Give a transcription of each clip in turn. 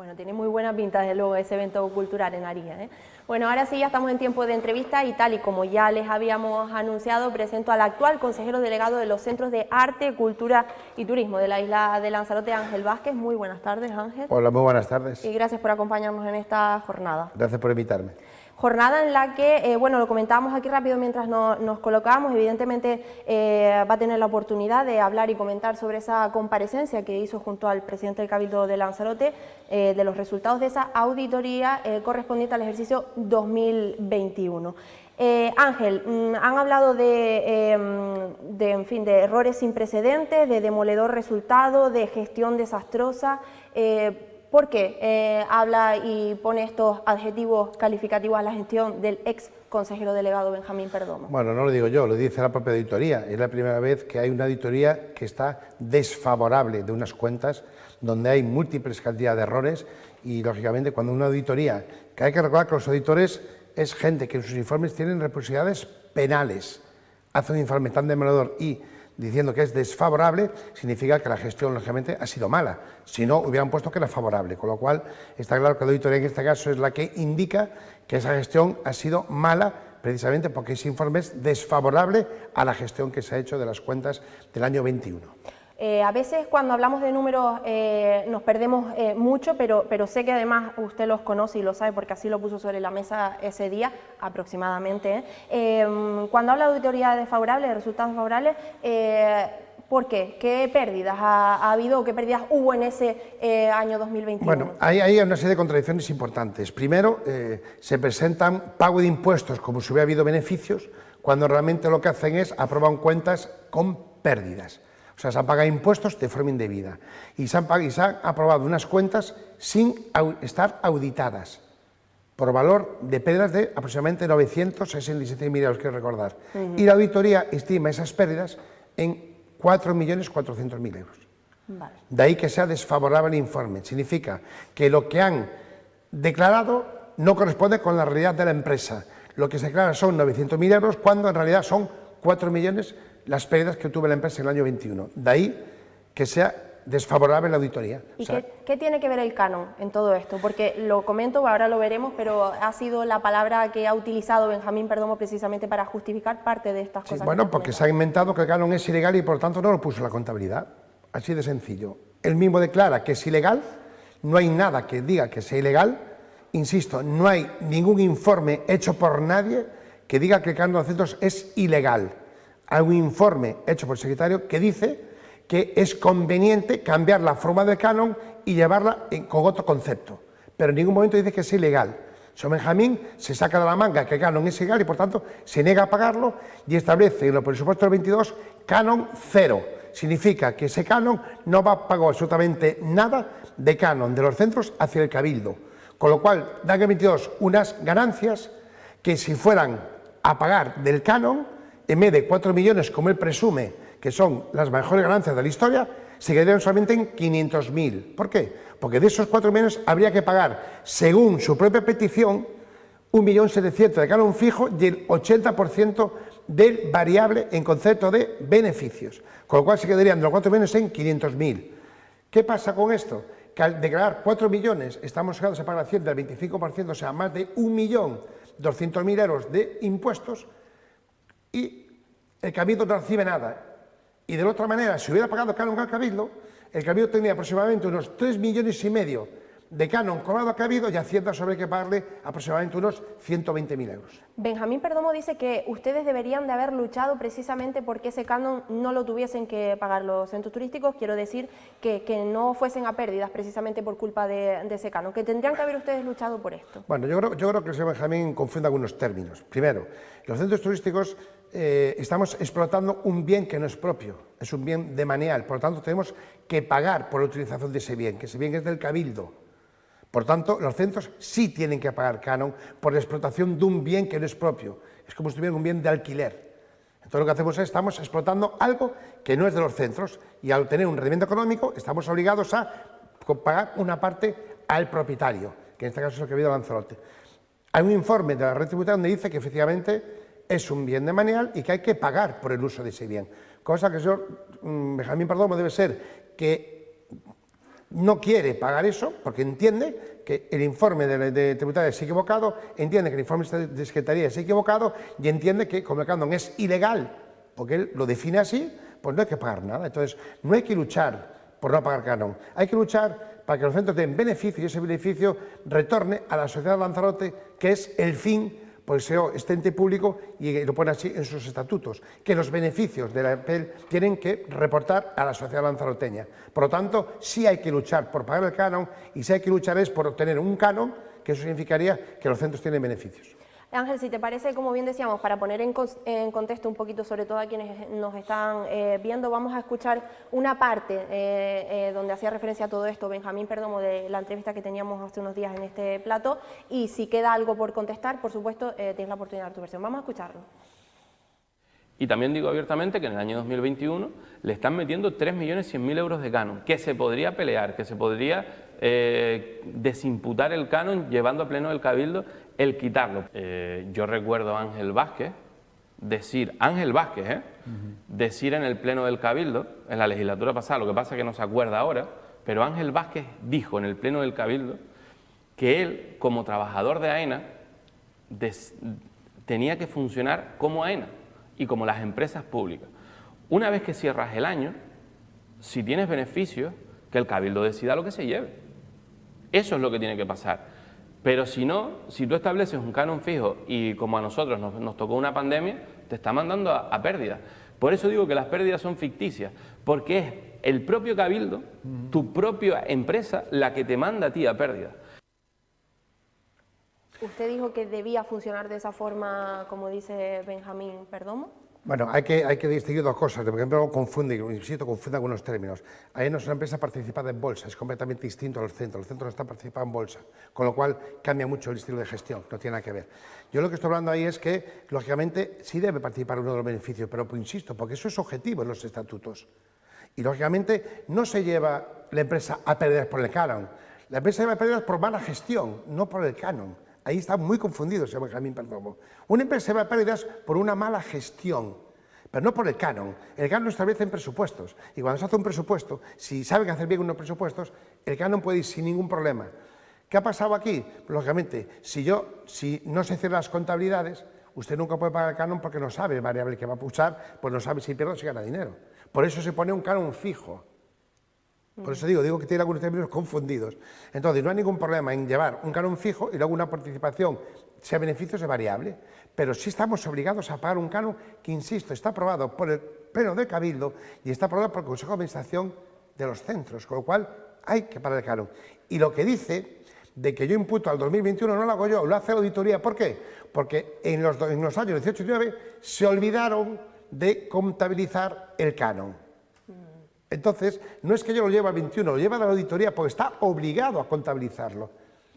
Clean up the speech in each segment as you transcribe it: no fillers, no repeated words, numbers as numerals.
Bueno, tiene muy buena pinta, desde luego, ese evento cultural en Aría, ¿eh? Bueno, ahora sí, ya estamos en tiempo de entrevista y tal y como ya les habíamos anunciado, presento al actual consejero delegado de los Centros de Arte, Cultura y Turismo de la isla de Lanzarote, Ángel Vázquez. Muy buenas tardes, Ángel. Hola, muy buenas tardes. Y gracias por acompañarnos en esta jornada. Gracias por invitarme. Jornada en la que, bueno, lo comentábamos aquí rápido mientras nos colocábamos, evidentemente va a tener la oportunidad de hablar y comentar sobre esa comparecencia que hizo junto al presidente del Cabildo de Lanzarote, de los resultados de esa auditoría correspondiente al ejercicio 2021. Ángel, han hablado en fin, de errores sin precedentes, de demoledor resultado, de gestión desastrosa. ¿Por qué habla y pone estos adjetivos calificativos a la gestión del ex consejero delegado Benjamín Perdomo? Bueno, no lo digo yo, lo dice la propia auditoría. Es la primera vez que hay una auditoría que está desfavorable de unas cuentas donde hay múltiples cantidades de errores y, lógicamente, cuando una auditoría, que hay que recordar que los auditores es gente que en sus informes tienen responsabilidades penales, hace un informe tan demoledor y diciendo que es desfavorable, significa que la gestión, lógicamente, ha sido mala. Si no, hubieran puesto que era favorable, con lo cual está claro que la auditoría en este caso es la que indica que esa gestión ha sido mala, precisamente porque ese informe es desfavorable a la gestión que se ha hecho de las cuentas del año 21. A veces cuando hablamos de números nos perdemos mucho, pero sé que además usted los conoce y lo sabe porque así lo puso sobre la mesa ese día aproximadamente. Cuando habla de auditoría desfavorable, de resultados favorables, ¿por qué? ¿Qué pérdidas ha habido o qué pérdidas hubo en ese año 2021? Bueno, hay una serie de contradicciones importantes. Primero, se presentan pago de impuestos como si hubiera habido beneficios, cuando realmente lo que hacen es aprobar cuentas con pérdidas. O sea, se han pagado impuestos de forma indebida y se han aprobado unas cuentas sin estar auditadas por valor de pérdidas de aproximadamente 967.000 euros, quiero recordar. Y la auditoría estima esas pérdidas en 4.400.000 euros. Vale. De ahí que sea desfavorable el informe. Significa que lo que han declarado no corresponde con la realidad de la empresa. Lo que se declara son 900.000 euros cuando en realidad son 4 millones las pérdidas que tuvo la empresa en el año 21. De ahí que sea desfavorable la auditoría. ¿Y qué tiene que ver el canon en todo esto? Porque lo comento, ahora lo veremos, pero ha sido la palabra que ha utilizado Benjamín Perdomo precisamente para justificar parte de estas cosas. Sí, bueno, porque se ha inventado que el canon es ilegal y por tanto no lo puso en la contabilidad. Así de sencillo. Él mismo declara que es ilegal, no hay nada que diga que sea ilegal. Insisto, no hay ningún informe hecho por nadie que diga que el canon de centros es ilegal. Hay un informe hecho por el secretario que dice que es conveniente cambiar la forma del canon y llevarla con otro concepto, pero en ningún momento dice que es ilegal. Señor Benjamín se saca de la manga que el canon es ilegal y por tanto se niega a pagarlo y establece en los presupuestos del 22 canon cero. Significa que ese canon no va a pagar absolutamente nada de canon de los centros hacia el Cabildo, con lo cual dan en el 22 unas ganancias que si fueran a pagar del canon, en vez de 4 millones como él presume que son las mejores ganancias de la historia, se quedarían solamente en 500.000. ¿Por qué? Porque de esos 4 millones habría que pagar, según su propia petición, 1.700.000 de canon fijo y el 80% del variable en concepto de beneficios, con lo cual se quedarían de los 4 millones en 500.000. ¿Qué pasa con esto? Que al declarar 4 millones estamos obligados a pagar la Hacienda del 25%, o sea, más de 1.200.000 euros de impuestos y el Cabildo no recibe nada. Y de la otra manera, si hubiera pagado canon al Cabildo, el Cabildo tendría aproximadamente unos 3,5 millones de canon cobrado al Cabildo y Hacienda sobre que pagarle aproximadamente unos 120.000 euros. Benjamín Perdomo dice que ustedes deberían de haber luchado precisamente porque ese canon no lo tuviesen que pagar los centros turísticos, quiero decir que no fuesen a pérdidas precisamente por culpa de ese canon, que tendrían que haber ustedes luchado por esto. Bueno, yo creo que el señor Benjamín confunde algunos términos. Primero, los centros turísticos estamos explotando un bien que no es propio, es un bien demanial, por lo tanto tenemos que pagar por la utilización de ese bien, que ese bien es del Cabildo. Por tanto, los centros sí tienen que pagar canon por la explotación de un bien que no es propio, es como si tuvieran un bien de alquiler. Entonces lo que hacemos es, estamos explotando algo que no es de los centros y al tener un rendimiento económico estamos obligados a pagar una parte al propietario, que en este caso es el Cabildo de Lanzarote. Hay un informe de la red tributaria donde dice que efectivamente es un bien demanial y que hay que pagar por el uso de ese bien. Cosa que el señor Benjamín Perdomo debe ser que no quiere pagar eso porque entiende que el informe de tributaria es equivocado, entiende que el informe de Secretaría es equivocado y entiende que como el canon es ilegal, porque él lo define así, pues no hay que pagar nada. Entonces, no hay que luchar por no pagar canon, hay que luchar para que los centros den beneficio y ese beneficio retorne a la sociedad de Lanzarote, que es el fin, pues este ente público, y lo pone así en sus estatutos, que los beneficios de la EPEL tienen que reportar a la sociedad lanzaroteña. Por lo tanto, sí hay que luchar por pagar el canon, y sí hay que luchar es por obtener un canon, que eso significaría que los centros tienen beneficios. Ángel, si te parece, como bien decíamos, para poner en contexto un poquito, sobre todo a quienes nos están viendo, vamos a escuchar una parte donde hacía referencia a todo esto Benjamín Perdomo, de la entrevista que teníamos hace unos días en este plato, y si queda algo por contestar, por supuesto, tienes la oportunidad de dar tu versión. Vamos a escucharlo. Y también digo abiertamente que en el año 2021 le están metiendo 3.100.000 euros de canon, que se podría pelear, que se podría desimputar el canon llevando a pleno del Cabildo el quitarlo. Yo recuerdo a Ángel Vázquez decir, decir en el pleno del Cabildo, en la legislatura pasada, lo que pasa es que no se acuerda ahora, pero Ángel Vázquez dijo en el pleno del Cabildo que él, como trabajador de AENA, tenía que funcionar como AENA y como las empresas públicas. Una vez que cierras el año, si tienes beneficios, que el Cabildo decida lo que se lleve. Eso es lo que tiene que pasar. Pero si no, si tú estableces un canon fijo y como a nosotros nos tocó una pandemia, te está mandando a pérdidas. Por eso digo que las pérdidas son ficticias, porque es el propio Cabildo, tu propia empresa, la que te manda a ti a pérdidas. Usted dijo que debía funcionar de esa forma, como dice Benjamín Perdomo. Bueno, hay que distinguir dos cosas. Por ejemplo, confunde algunos términos. AENA es una empresa participada en bolsa, es completamente distinto a los centros. Los centros no están participados en bolsa, con lo cual cambia mucho el estilo de gestión, no tiene nada que ver. Yo lo que estoy hablando ahí es que, lógicamente, sí debe participar uno de los beneficios, pero pues, insisto, porque eso es objetivo en los estatutos. Y, lógicamente, no se lleva la empresa a perder por el canon. La empresa lleva a perder por mala gestión, no por el canon. Ahí está muy confundido, señor Benjamín Perdomo. Una empresa se va a pérdidas por una mala gestión, pero no por el canon. El canon establece en presupuestos, y cuando se hace un presupuesto, si saben hacer bien unos presupuestos, el canon puede ir sin ningún problema. ¿Qué ha pasado aquí? Lógicamente, si no se cierran las contabilidades, usted nunca puede pagar el canon porque no sabe el variable que va a usar, pues no sabe si pierde o si gana dinero. Por eso se pone un canon fijo. Por eso digo que tiene algunos términos confundidos. Entonces, no hay ningún problema en llevar un canon fijo y luego una participación, sea beneficio, sea variable, pero sí estamos obligados a pagar un canon que, insisto, está aprobado por el Pleno del Cabildo y está aprobado por el Consejo de Administración de los centros, con lo cual hay que pagar el canon. Y lo que dice de que yo imputo al 2021 no lo hago yo, lo hace la auditoría. ¿Por qué? Porque en los años 18 y 19 se olvidaron de contabilizar el canon. Entonces, no es que yo lo lleve al 21, lo lleva a la auditoría porque está obligado a contabilizarlo.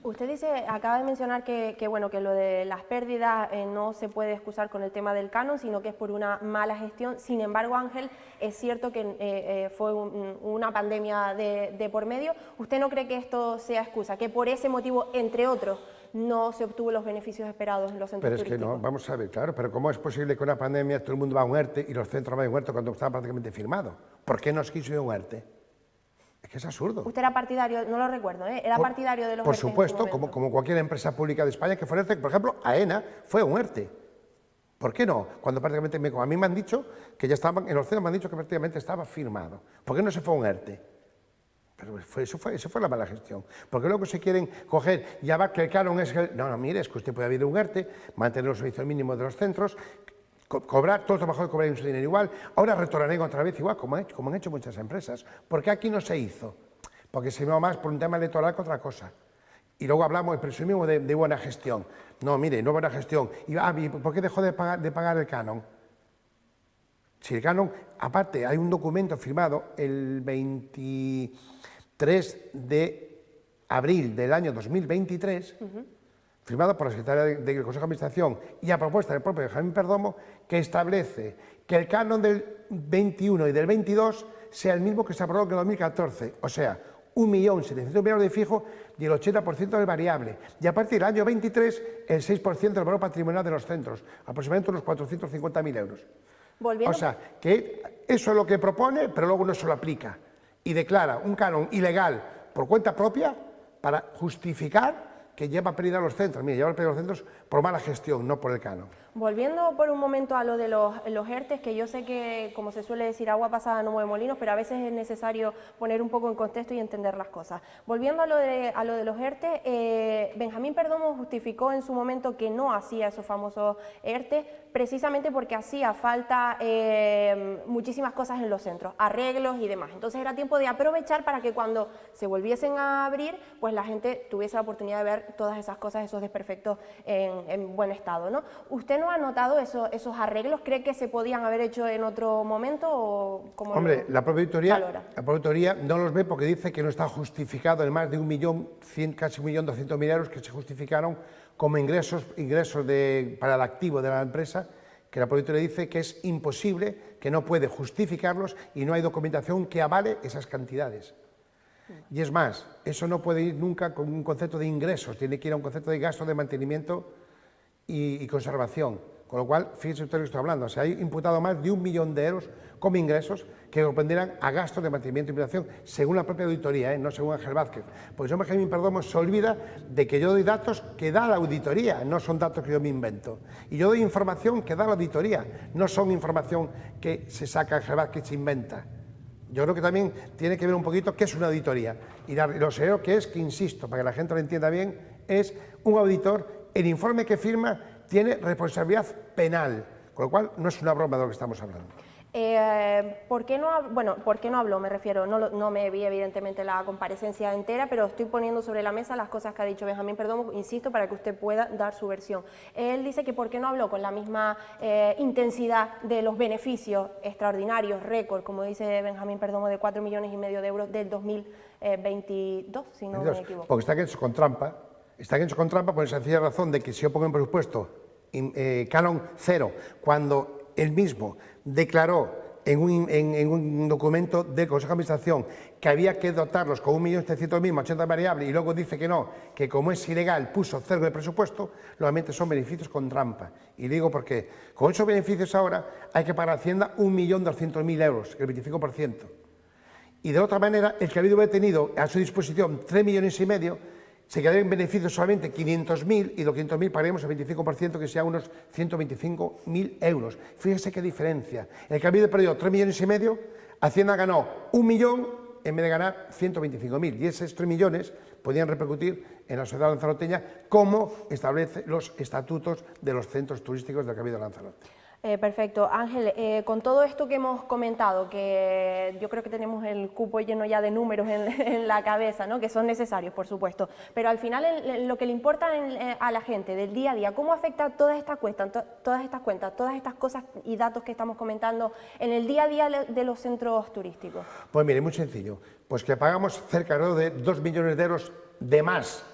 Usted acaba de mencionar que lo de las pérdidas no se puede excusar con el tema del canon, sino que es por una mala gestión. Sin embargo, Ángel, es cierto que fue una pandemia de por medio. ¿Usted no cree que esto sea excusa? Que por ese motivo, entre otros, no se obtuvo los beneficios esperados en los centros turísticos. Pero es que no, vamos a ver, claro, pero ¿cómo es posible que una pandemia todo el mundo va a un ERTE y los centros van a un ERTE cuando estaba prácticamente firmado? ¿Por qué no se quiso ir a un ERTE? Es que es absurdo. Usted era partidario, no lo recuerdo, era partidario de los Por ERTE supuesto, como cualquier empresa pública de España que fuera ERTE, por ejemplo, AENA fue un ERTE. ¿Por qué no? Cuando prácticamente a mí me han dicho que ya estaban, en los centros me han dicho que prácticamente estaba firmado. ¿Por qué no se fue a un ERTE? Pero eso fue la mala gestión. Porque luego se quieren coger y abar que el canon es... No, mire, es que usted puede haber un ERTE, mantener los servicios mínimos de los centros, cobrar, todos los trabajadores cobrarán su dinero igual, ahora retornarán otra vez igual, como han hecho muchas empresas. ¿Por qué aquí no se hizo? Porque se iba más por un tema electoral que otra cosa. Y luego hablamos, presumimos de buena gestión. No, mire, no buena gestión. ¿Y por qué dejó de pagar el canon? Si el canon, aparte, hay un documento firmado el 23 de abril del año 2023, firmado por la Secretaria del Consejo de Administración y a propuesta del propio Benjamín Perdomo, que establece que el canon del 21 y del 22 sea el mismo que se aprobó en el 2014, o sea, 1.700.000 de fijo y el 80% del variable. Y a partir del año 23, el 6% del valor patrimonial de los centros, aproximadamente unos 450.000 euros. O sea, que eso es lo que propone, pero luego no se lo aplica. Y declara un canon ilegal por cuenta propia para justificar que lleva pérdida a los centros. Mira, lleva pérdida a los centros por mala gestión, no por el canon. Volviendo por un momento a lo de los ERTE, que yo sé que, como se suele decir, agua pasada no mueve molinos, pero a veces es necesario poner un poco en contexto y entender las cosas. Volviendo a lo de los ERTE, Benjamín Perdomo justificó en su momento que no hacía esos famosos ERTE, precisamente porque hacía falta muchísimas cosas en los centros, arreglos y demás. Entonces era tiempo de aprovechar para que cuando se volviesen a abrir, pues la gente tuviese la oportunidad de ver todas esas cosas, esos desperfectos en buen estado, ¿no? ¿Usted no ha notado esos arreglos? ¿Cree que se podían haber hecho en otro momento? O cómo Hombre, la propia auditoría no los ve porque dice que no está justificado en más de 1.100.000, casi 1.200.000 euros que se justificaron como ingresos para el activo de la empresa, que la propia auditoría dice que es imposible, que no puede justificarlos y no hay documentación que avale esas cantidades. Y es más, eso no puede ir nunca con un concepto de ingresos, tiene que ir a un concepto de gasto de mantenimiento y conservación. Con lo cual, fíjense ustedes lo que estoy hablando, se ha imputado más de 1 millón de euros como ingresos que corresponderán a gastos de mantenimiento y implementación, según la propia auditoría, no según Ángel Vázquez. Porque el Benjamín Perdomo se olvida de que yo doy datos que da la auditoría, no son datos que yo me invento. Y yo doy información que da la auditoría, no son información que se saca Ángel Vázquez y se inventa. Yo creo que también tiene que ver un poquito qué es una auditoría. Y lo sé que es, que insisto, para que la gente lo entienda bien, es un auditor, el informe que firma tiene responsabilidad penal, con lo cual no es una broma de lo que estamos hablando. ¿Por qué no habló? Me refiero, no me vi evidentemente la comparecencia entera, pero estoy poniendo sobre la mesa las cosas que ha dicho Benjamín Perdomo, insisto, para que usted pueda dar su versión. Él dice que ¿por qué no habló con la misma intensidad de los beneficios extraordinarios, récord, como dice Benjamín Perdomo, de 4,5 millones de euros del 2022, si no me equivoco? Porque están hechos con trampa. Están hechos con trampa por la sencilla razón de que si yo pongo en presupuesto canon cero, cuando él mismo declaró en un documento del Consejo de Administración que había que dotarlos con 1.700.000 más 80 variables y luego dice que no, que como es ilegal puso cero de presupuesto, normalmente son beneficios con trampa. Y digo porque con esos beneficios ahora hay que pagar a Hacienda 1.200.000 euros, el 25%. Y de otra manera, el que ha habido tenido a su disposición 3,5 millones, se quedaría en beneficio solamente 500.000 y los 500.000 pagaremos el 25%, que sea unos 125.000 euros. Fíjese qué diferencia. El que ha habido perdido 3,5 millones, Hacienda ganó 1 millón en vez de ganar 125.000. Y esos 3 millones podían repercutir en la sociedad lanzaroteña, como establecen los estatutos de los centros turísticos del Cabildo de Lanzarote. Perfecto. Ángel, con todo esto que hemos comentado, que yo creo que tenemos el cupo lleno ya de números en la cabeza, ¿no? Que son necesarios, por supuesto, pero al final lo que le importa a la gente del día a día, ¿cómo afecta todas estas cuentas, todas estas cosas y datos que estamos comentando en el día a día de los centros turísticos? Pues mire, muy sencillo, pues que pagamos cerca de 2 millones de euros de más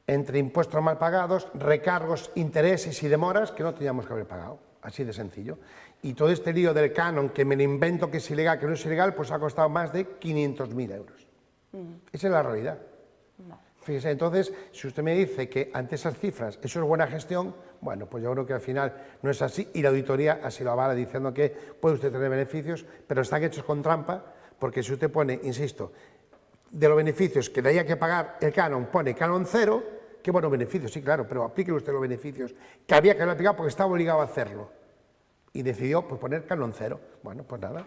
entre impuestos mal pagados, recargos, intereses y demoras que no teníamos que haber pagado. Así de sencillo. Y todo este lío del canon, que me lo invento que es ilegal, que no es ilegal, pues ha costado más de 500.000 euros. Esa es la realidad. Fíjese, entonces, si usted me dice que ante esas cifras eso es buena gestión, bueno, pues yo creo que al final no es así, y la auditoría así lo avala diciendo que puede usted tener beneficios, pero están hechos con trampa, porque si usted pone, insisto, de los beneficios que de ahí hay que pagar el canon, pone canon cero, qué buenos beneficios, sí, claro, pero aplíquele usted los beneficios que había que haber aplicado porque estaba obligado a hacerlo. Y decidió pues, poner canon cero. Bueno, pues nada.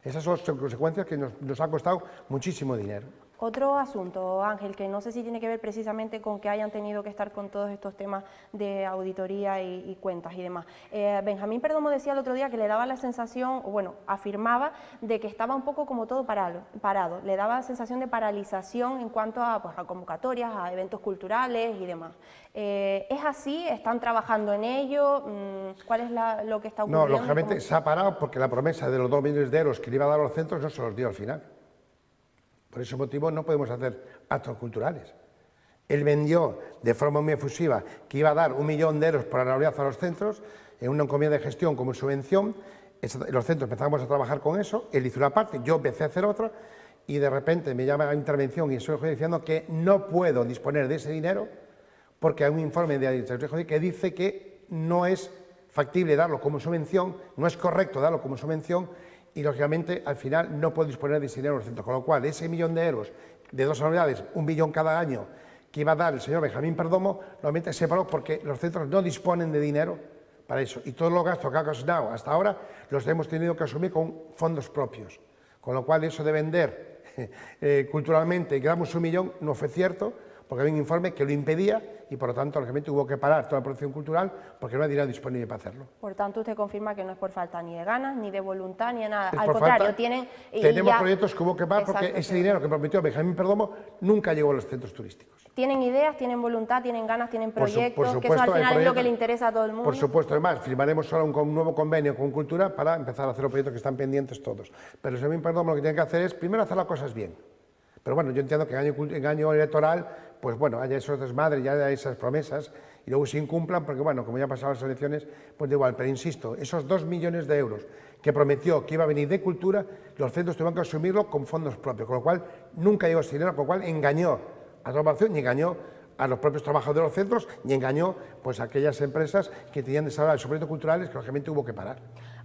Esas son las consecuencias que nos ha costado muchísimo dinero. Otro asunto, Ángel, que no sé si tiene que ver precisamente con que hayan tenido que estar con todos estos temas de auditoría y cuentas y demás. Benjamín Perdomo decía el otro día que le daba la sensación, o bueno, afirmaba de que estaba un poco como todo parado. Le daba la sensación de paralización en cuanto a, pues, a convocatorias, a eventos culturales y demás. ¿Es así? ¿Están trabajando en ello? ¿Cuál es lo que está ocurriendo? No, lógicamente se ha parado porque la promesa de los 2 millones de euros que le iba a dar a los centros no se los dio al final. Por ese motivo no podemos hacer actos culturales. Él vendió de forma muy efusiva que iba a dar 1 millón de euros por anualidad a los centros en una encomienda de gestión como subvención. Los centros empezamos a trabajar con eso, él hizo una parte, yo empecé a hacer otra y de repente me llama a la intervención y estoy diciendo que no puedo disponer de ese dinero porque hay un informe de administración que dice que no es factible darlo como subvención, no es correcto darlo como subvención y, lógicamente, al final no puedo disponer de ese dinero en los centros. Con lo cual, ese 1 millón de euros de 2 anualidades, 1 millón cada año, que iba a dar el señor Benjamín Perdomo, normalmente se paró porque los centros no disponen de dinero para eso, y todos los gastos que ha ocasionado hasta ahora los hemos tenido que asumir con fondos propios, con lo cual eso de vender culturalmente y que damos 1 millón no fue cierto, porque había un informe que lo impedía y por lo tanto lógicamente hubo que parar toda la producción cultural porque no hay dinero disponible para hacerlo. Por tanto, usted confirma que no es por falta ni de ganas, ni de voluntad, ni de nada. Es Al por contrario, falta, tienen... tenemos proyectos que hubo que parar porque Exacto, ese sí. dinero que prometió Benjamín Perdomo nunca llegó a los centros turísticos. Tienen ideas, tienen voluntad, tienen ganas, tienen Por proyectos, supuesto, que eso al hay final es lo que proyectos. le interesa a todo el mundo. Por supuesto, además, firmaremos ahora un nuevo convenio con Cultura para empezar a hacer los proyectos que están pendientes todos. Pero Benjamín Perdomo lo que tiene que hacer es, primero, hacer las cosas bien. Pero bueno, yo entiendo que en año electoral, pues bueno, haya esos desmadres, ya haya esas promesas, y luego se incumplan, porque bueno, como ya pasaron las elecciones, pues da igual. Pero insisto, esos 2 millones de euros que prometió que iba a venir de Cultura, los centros tuvieron que asumirlo con fondos propios, con lo cual nunca llegó ese dinero, con lo cual engañó a la población y engañó a los propios trabajadores de los centros y engañó pues, a aquellas empresas que tenían desarrollados sus proyectos culturales que lógicamente hubo que parar.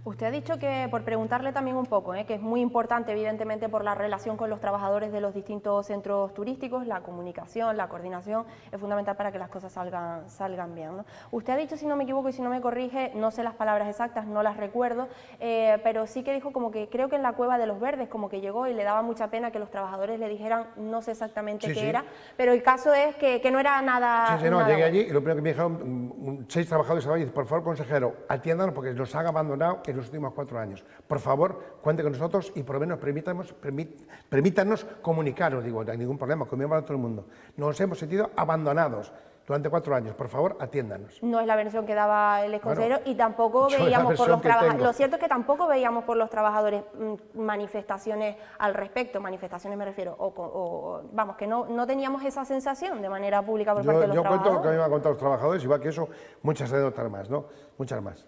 Usted ha dicho que, por preguntarle también un poco, que es muy importante evidentemente por la relación con los trabajadores de los distintos centros turísticos, la comunicación, la coordinación, es fundamental para que las cosas salgan bien, ¿no? Usted ha dicho, si no me equivoco y si no me corrige, no sé las palabras exactas, no las recuerdo, pero sí que dijo como que creo que en la Cueva de los Verdes como que llegó y le daba mucha pena que los trabajadores le dijeran, no sé exactamente qué era, pero el caso es que no era nada... Sí, no, nada llegué bueno. allí y lo primero que me dijeron, 6 trabajadores, y por favor, consejero, atiéndanos porque nos han abandonado en los últimos 4 años. Por favor, cuente con nosotros y por lo menos permítanos comunicaros. Digo, no hay ningún problema, conmigo a todo el mundo. Nos hemos sentido abandonados durante 4 años. Por favor, atiéndanos. No es la versión que daba el exconsejero y tampoco yo veíamos la por los versión que trabajadores. tengo. Lo cierto es que tampoco veíamos por los trabajadores manifestaciones al respecto, manifestaciones me refiero, vamos, que no teníamos esa sensación de manera pública por parte de los Yo cuento lo que a mí trabajadores. me han contado los trabajadores, igual que eso, muchas anécdotas más, ¿no? Muchas más.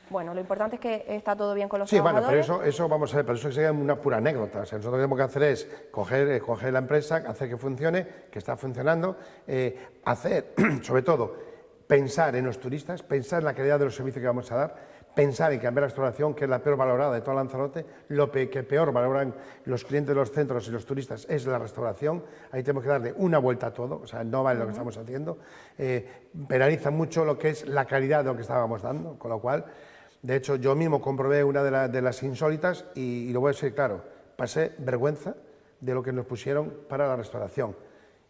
Bueno, lo importante es que está todo bien con los Sí, bueno, trabajadores. pero eso vamos a ver, pero eso sería una pura anécdota. O sea, nosotros lo que tenemos que hacer es coger la empresa, hacer que funcione, que está funcionando, hacer, sobre todo, pensar en los turistas, pensar en la calidad de los servicios que vamos a dar, pensar en cambiar la restauración, que es la peor valorada de toda Lanzarote, lo que peor valoran los clientes de los centros y los turistas es la restauración. Ahí tenemos que darle una vuelta a todo, o sea, no vale lo que estamos haciendo. Penaliza mucho lo que es la calidad de lo que estábamos dando, con lo cual, de hecho, yo mismo comprobé una de las insólitas y lo voy a decir claro, pasé vergüenza de lo que nos pusieron para la restauración.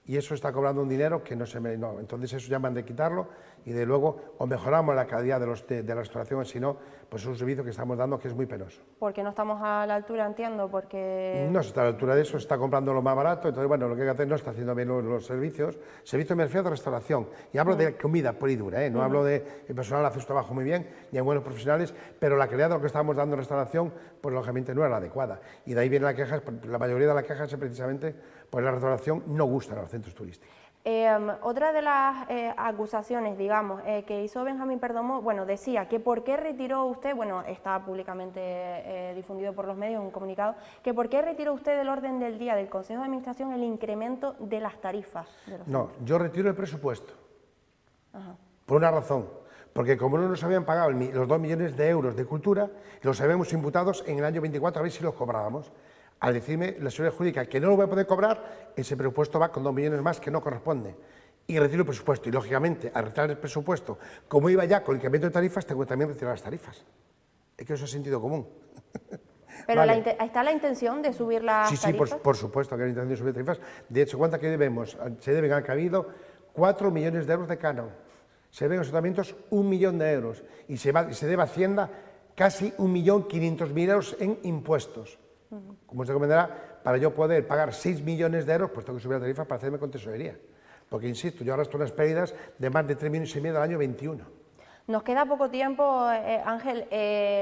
Y eso está cobrando un dinero que no se me... No, entonces eso llaman de quitarlo y de luego o mejoramos la calidad de la restauración, si no, pues es un servicio que estamos dando que es muy penoso. Porque no estamos a la altura, entiendo, porque... No se está a la altura de eso, se está comprando lo más barato, entonces bueno, lo que hay que hacer no está haciendo bien los servicios. Servicio me refiero a restauración, y hablo de comida pura y dura, no hablo de el personal hace su trabajo muy bien, ni hay buenos profesionales, pero la calidad de lo que estamos dando en restauración, pues lógicamente no era la adecuada. Y de ahí viene la queja, la mayoría de las quejas es precisamente, pues la restauración no gusta a los centros turísticos. Otra de las acusaciones, digamos, que hizo Benjamín Perdomo, bueno, decía que por qué retiró usted, bueno, está públicamente difundido por los medios un comunicado, que por qué retiró usted del orden del día del Consejo de Administración el incremento de las tarifas. No, yo retiro el presupuesto, por una razón, porque como no nos habían pagado los 2 millones de euros de cultura, los habíamos imputados en el año 24 a ver si los cobrábamos. Al decirme la seguridad jurídica que no lo voy a poder cobrar, ese presupuesto va con 2 millones más que no corresponde. Y retiro el presupuesto. Y, lógicamente, al retirar el presupuesto, como iba ya con el incremento de tarifas, tengo que también retirar las tarifas. Es que eso es sentido común. Pero Vale. ¿está la intención de subir las Sí, tarifas? por supuesto que hay intención de subir tarifas. De hecho, ¿cuánto que debemos? Se deben al Cabildo 4 millones de euros de canon. Se deben a los ayuntamientos 1 millón de euros. Y se debe a Hacienda casi 1.500.000 euros en impuestos. Como se recomendará, para yo poder pagar 6 millones de euros, pues tengo que subir la tarifa para hacerme con tesorería. Porque, insisto, yo arrastro unas pérdidas de más de 3,5 millones del año 21. Nos queda poco tiempo, Ángel.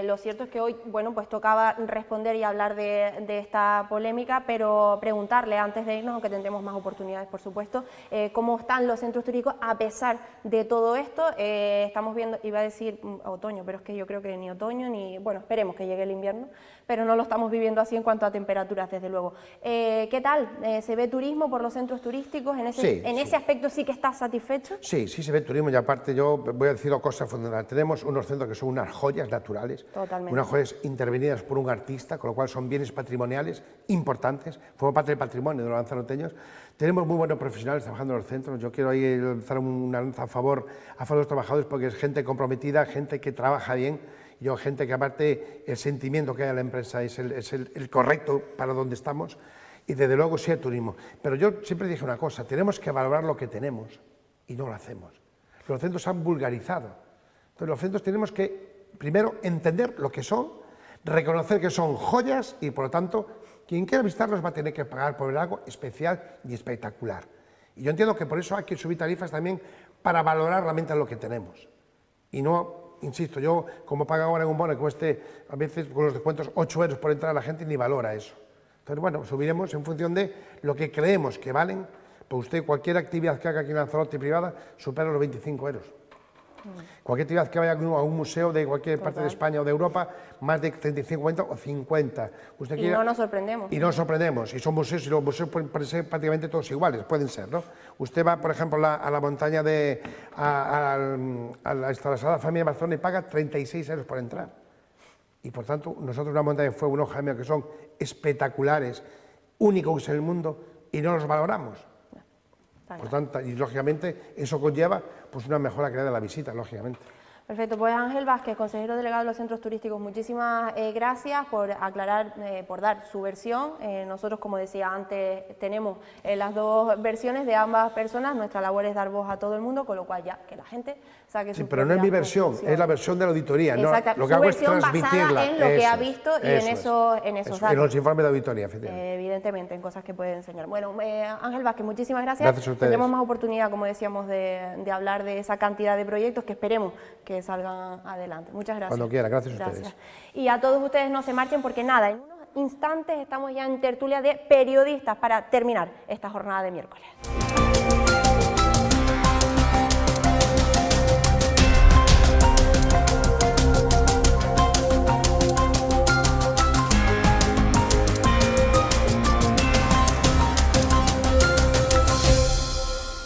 Lo cierto es que hoy, bueno, pues tocaba responder y hablar de esta polémica, pero preguntarle antes de irnos, aunque tendremos más oportunidades, por supuesto, cómo están los centros turísticos a pesar de todo esto. Estamos viendo, iba a decir otoño, pero es que yo creo que ni otoño ni, bueno, esperemos que llegue el invierno, pero no lo estamos viviendo así en cuanto a temperaturas, desde luego. ¿Qué tal? ¿Se ve turismo por los centros turísticos? ¿En ese aspecto sí que estás satisfecho? Sí, sí se ve turismo y aparte yo voy a decir cosas fundamental. Tenemos unos centros que son unas joyas naturales, Totalmente. unas joyas intervenidas por un artista, con lo cual son bienes patrimoniales importantes, forman parte del patrimonio de los lanzaroteños. Tenemos muy buenos profesionales trabajando en los centros. Yo quiero ahí lanzar una lanza a favor de los trabajadores, porque es gente comprometida, gente que trabaja bien, gente que aparte el sentimiento que hay en la empresa es el correcto para donde estamos, y desde luego sí el turismo. Pero yo siempre dije una cosa, tenemos que valorar lo que tenemos y no lo hacemos. Los centros se han vulgarizado. Entonces los centros tenemos que primero entender lo que son, reconocer que son joyas y por lo tanto quien quiera visitarlos va a tener que pagar por ver algo especial y espectacular. Y yo entiendo que por eso hay que subir tarifas también para valorar realmente lo que tenemos. Y no, insisto, yo como pago ahora en un bono que cueste a veces con los descuentos 8 euros por entrar, la gente ni valora eso. Entonces bueno, subiremos en función de lo que creemos que valen. Pues usted cualquier actividad que haga aquí en Lanzarote privada supera los 25 euros. Cualquier actividad que vaya a un museo de cualquier parte de España o de Europa, más de 35, 40 o 50. Usted quiera, no nos sorprendemos. Y no nos sorprendemos. Y son museos, y los museos pueden ser prácticamente todos iguales, pueden ser, ¿no? Usted va, por ejemplo, a la montaña a la Sala Familia de Barcelona y paga 36 euros por entrar. Y por tanto, nosotros una montaña de fuego, unos jaimeos que son espectaculares, únicos en el mundo, y no los valoramos. Por tanto, y lógicamente eso conlleva pues una mejora calidad de la visita, lógicamente. Perfecto, pues Ángel Vázquez, consejero delegado de los centros turísticos, muchísimas gracias por aclarar, por dar su versión. Nosotros, como decía antes, tenemos las dos versiones de ambas personas. Nuestra labor es dar voz a todo el mundo, con lo cual ya que la gente saque su pero no es mi versión, es la versión de la auditoría. Exacto, no, lo que hago es transmitirla. En lo que ha visto y en esos datos. En los informes de auditoría, efectivamente. Evidentemente, en cosas que puede enseñar. Bueno, Ángel Vázquez, muchísimas gracias. Gracias a ustedes. Tendremos más oportunidad, como decíamos, de hablar de esa cantidad de proyectos que esperemos que salgan adelante. Muchas gracias. Cuando quiera, gracias a ustedes. Y a todos ustedes no se marchen porque nada, en unos instantes estamos ya en tertulia de periodistas para terminar esta jornada de miércoles.